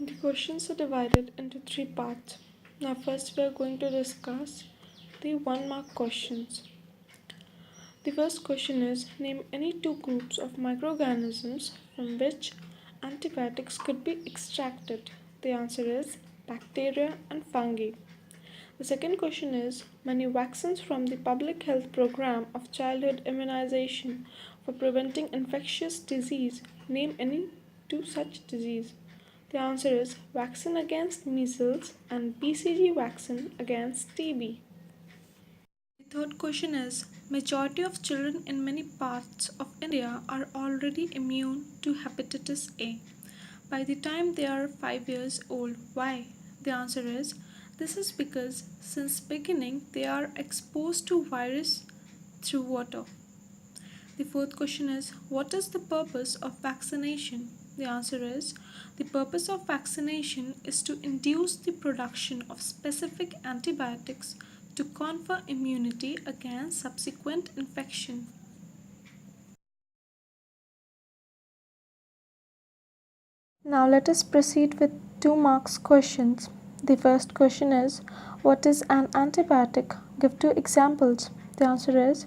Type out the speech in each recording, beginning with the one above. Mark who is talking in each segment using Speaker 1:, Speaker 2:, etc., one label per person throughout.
Speaker 1: The questions are divided into three parts. Now, first, we are going to discuss the 1 mark questions. The first question is: name any two groups of microorganisms from which antibiotics could be extracted. The answer is bacteria and fungi. The second question is: many vaccines from the public health program of childhood immunization for preventing infectious disease. Name any two such disease. The answer is vaccine against measles and BCG vaccine against TB. The third question is: majority of children in many parts of India are already immune to hepatitis A by the time they are 5 years old. Why? The answer is this is because since beginning they are exposed to virus through water. The fourth question is: what is the purpose of vaccination? The answer is the purpose of vaccination is to induce the production of specific antibiotics to confer immunity against subsequent infection. Now let us proceed with 2 marks questions. The first question is: what is an antibiotic? Give two examples. The answer is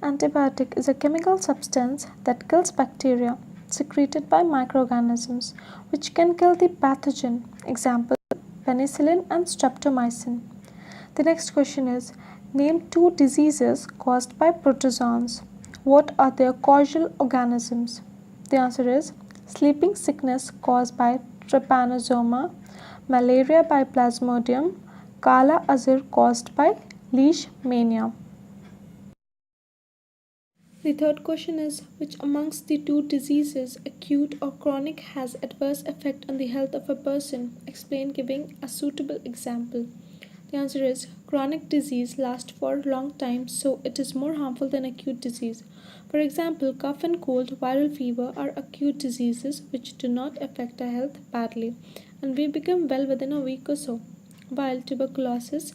Speaker 1: antibiotic is a chemical substance that kills bacteria secreted by microorganisms which can kill the pathogen. Example: penicillin and streptomycin. The next question is: name two diseases caused by protozoans. What are their causal organisms? The answer is sleeping sickness caused by trypanosoma, malaria by plasmodium, kala azar caused by leishmania. The third question is: which amongst the two diseases, acute or chronic, has adverse effect on the health of a person? Explain giving a suitable example. The answer is chronic disease lasts for a long time, so it is more harmful than acute disease. For example, cough and cold, viral fever are acute diseases which do not affect our health badly, and we become well within a week or so. While tuberculosis,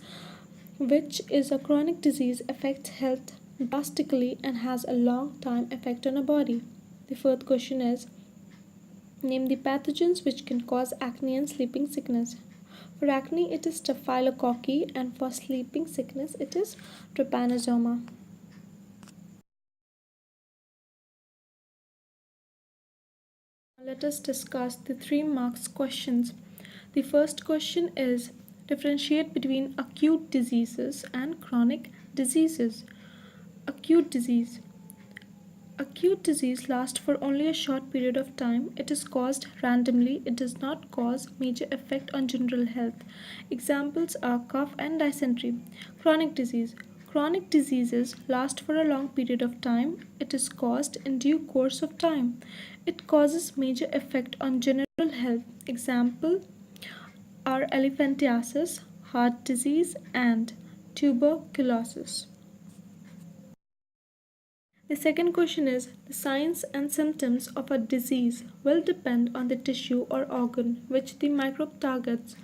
Speaker 1: which is a chronic disease, affects health drastically and has a long time effect on our body. The fourth question is: name the pathogens which can cause acne and sleeping sickness. For acne, it is staphylococci, and for sleeping sickness, it is trypanosoma. Let us discuss the 3 marks questions. The first question is: differentiate between acute diseases and chronic diseases. Acute disease. Acute disease lasts for only a short period of time. It is caused randomly. It does not cause major effect on general health. Examples are cough and dysentery. Chronic disease. Chronic diseases last for a long period of time. It is caused in due course of time. It causes major effect on general health. Example are elephantiasis, heart disease, and tuberculosis. The second question is: the signs and symptoms of a disease will depend on the tissue or organ which the microbe targets.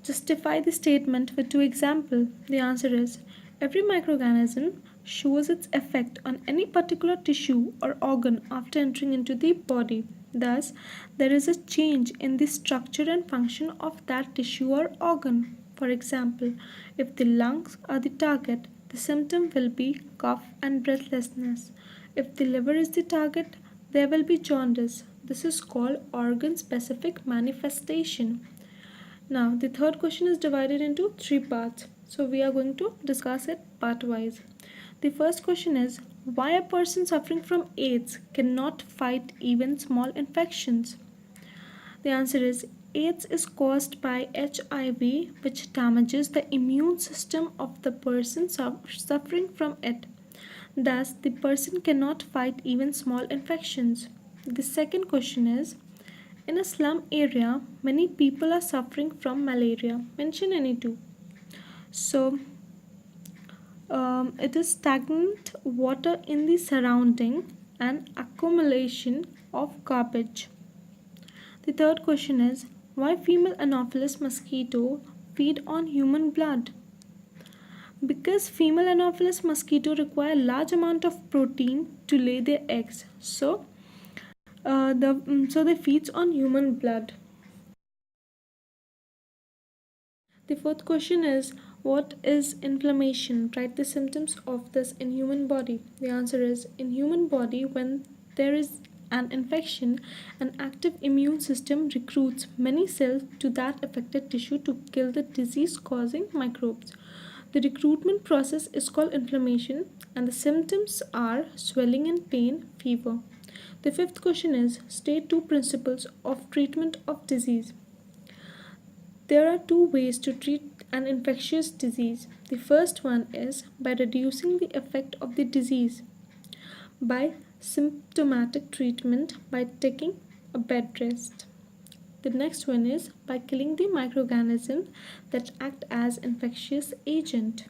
Speaker 1: Justify the statement with two examples. The answer is every microorganism shows its effect on any particular tissue or organ after entering into the body. Thus, there is a change in the structure and function of that tissue or organ. For example, if the lungs are the target, the symptom will be cough and breathlessness. If the liver is the target, there will be jaundice. This is called organ specific manifestation. Now, the third question is divided into 3 parts. So, we are going to discuss it part wise. The first question is: why a person suffering from AIDS cannot fight even small infections? The answer is AIDS is caused by HIV, which damages the immune system of the person suffering from it. Thus, the person cannot fight even small infections. The second question is: in a slum area, many people are suffering from malaria. Mention any two. So, it is stagnant water in the surrounding and accumulation of garbage. The third question is: why female Anopheles mosquito feed on human blood? Because female Anopheles mosquito require large amount of protein to lay their eggs, so they feeds on human blood. The fourth question is, what is inflammation? Write the symptoms of this in human body. The answer is, in human body, when there is an infection, an active immune system recruits many cells to that affected tissue to kill the disease causing microbes. The recruitment process is called inflammation, and the symptoms are swelling and pain, fever. The fifth question is, state two principles of treatment of disease. There are two ways to treat an infectious disease. The first one is by reducing the effect of the disease by symptomatic treatment by taking a bed rest. The next one is by killing the microorganisms that act as infectious agent.